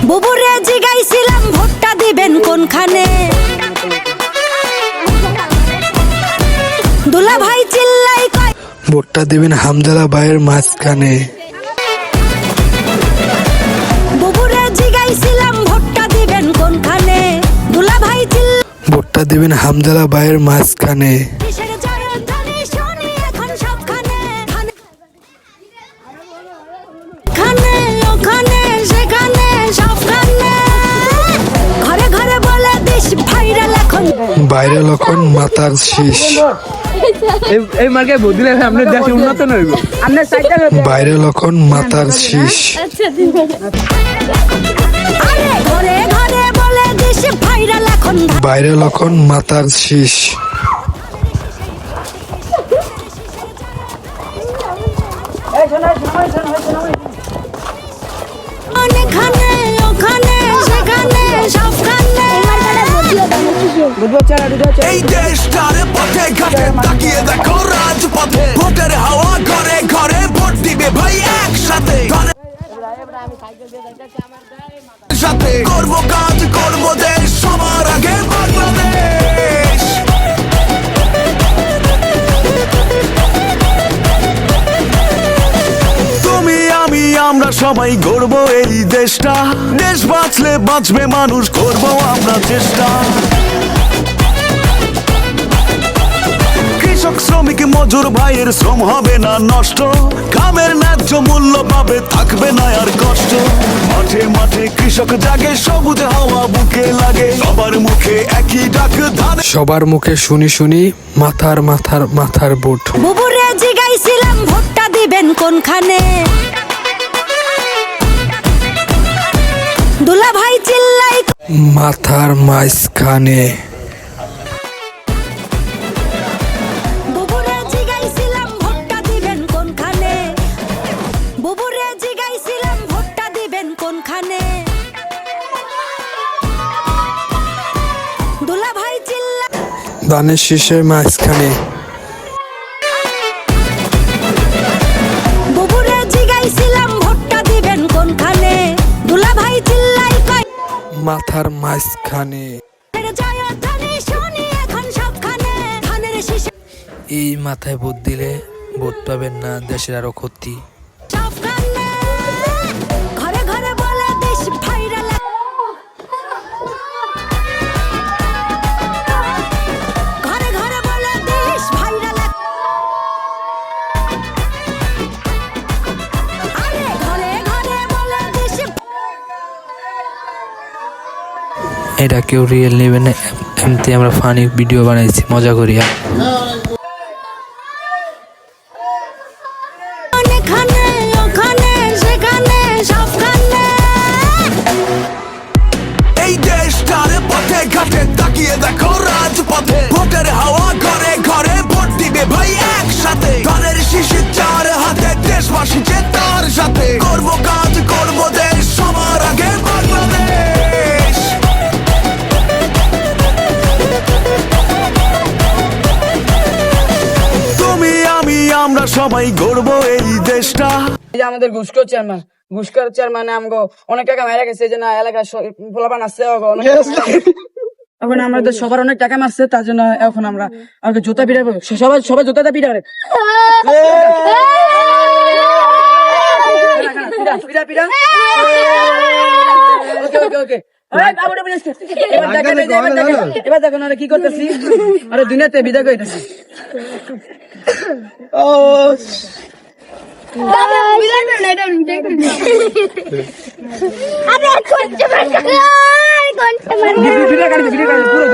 বুবুরে জিগাইছিলাম ভোটটা দিবেন কোনখানে, দুলা ভাই চিল্লাই কয় ভোটটা দিবেন হামজালা ভাইয়ের মাঝখানে। বুবুরে জিগাইছিলাম ভোটটা দিবেন কোনখানে, দুলা ভাই চিল্লাই ভোটটা দিবেন হামজালা ভাইয়ের মাঝখানে। কিসের জয়ধ্বনি শুনি এখন সবখানে, খানে ওখানে সেখানে সবখানে, ঘরে ঘরে বলে দিস ভাইরাল এখন, ভাইরাল এখন মাথার শীষ। এই মার্কে ভোট দিলে আপনার দেশে উন্নত নইব। আপনার সাইকেল ভাইরাল এখন মাথার শীষ। আরে ঘরে ঘরে বলে দিস ভাইরাল এখন, ভাইরাল এখন মাথার শীষ। অনেকখানে ওখানে সেখানে সবখানে, এই দেশটার পথে ঘাটে তাকিয়ে দেখো রাজপথে, ভোটের হাওয়া ঘরে ঘরে ভোট দিবে ভাই একসাথে, সাথে করবো কাজ করবো দেশ সবার আগে বাংলাদেশ। তুমি আমি আমরা সবাই গড়বো এই দেশটা, দেশ বাঁচলে বাঁচবে মানুষ, করবো আমরা চেষ্টা। কৃষক শ্রমিক মজুর ভাইয়ের শ্রম হবে না নষ্ট, কামের ন্যায্য মূল্য পাবে, থাকবে না আর কষ্ট। মাঠে মাঠে কৃষক জাগে, সবুজ হাওয়া বুকে লাগে, সবার মুখে একই ডাক ধান। সবার মুখে শুনি শুনি মাথার মাথার মাথার বুট। বুবুরে জিগাইছিলাম ভোটটা দিবেন কোনখানে, দুলা ভাই চিল্লাই মাথার মাঝখানে। বুবুরে জিগাইছিলাম ভোটটা দিবেন কোনখানে, বুবুরে জিগাইছিলাম ভোটটা দিবেন কোনখানে, দুলা ভাই চিল্লাই ধানের শীষের মাঝখানে। বুবুরে জিগাইছিলাম ভোটটা দিবেন কোনখানে, দুলা ভাই চিল্লাই কয় মাথার মাঝখানে। জয়ধ্বনি শুনি এখন সবখানে, ধানের শীষে এই মাথায় ভোট দিলে ভোট পাবেন না, দেশের আরো ক্ষতি। সবখানে, ঘরে ঘরে বলে দিস ভাইরাল, ঘরে ঘরে বলে দিস ভাইরাল, আরে ঘরে ঘরে বলে দিস। এটা কেউ রিয়েল নেবে না, এমনি আমরা ফানি ভিডিও বানাইছি মজা করিয়া। অনেকখানে ওখানে সেখানে সবখানে, এই দেশটার পথে ঘাটে তাকিয়ে দেখো রাজপথে, ভোটের হাওয়া ঘরে ঘরে ভোট দিবে ভাই একসাথে, ধানের শিশি চার হাতে, দেশবাসী যে তার সাথে, করবো কাজ করবো দেশ সবার আগে বাংলাদেশ। তুমি আমি আমরা সবাই গড়বো এই দেশটা। এই যে আমাদের ঘুষখোর চেয়ারম্যান, ঘুষখোর চেয়ারম্যানে আমগো অনেক টাকা মারা গেছে, এই যে না এলাকায় পোলাপান আসছে এখন আমাদের সবার অনেক টাকা মারছে, তার জন্য এখন আমরা আমাকে জুতা পিড়াবো, সবাই সবাই জুতাটা পিড়াবে। এবার দেখো না কি করতেছি, আরে দুনিয়াতে বিদায় করতেছি। ভিডিও কাটবে পুরো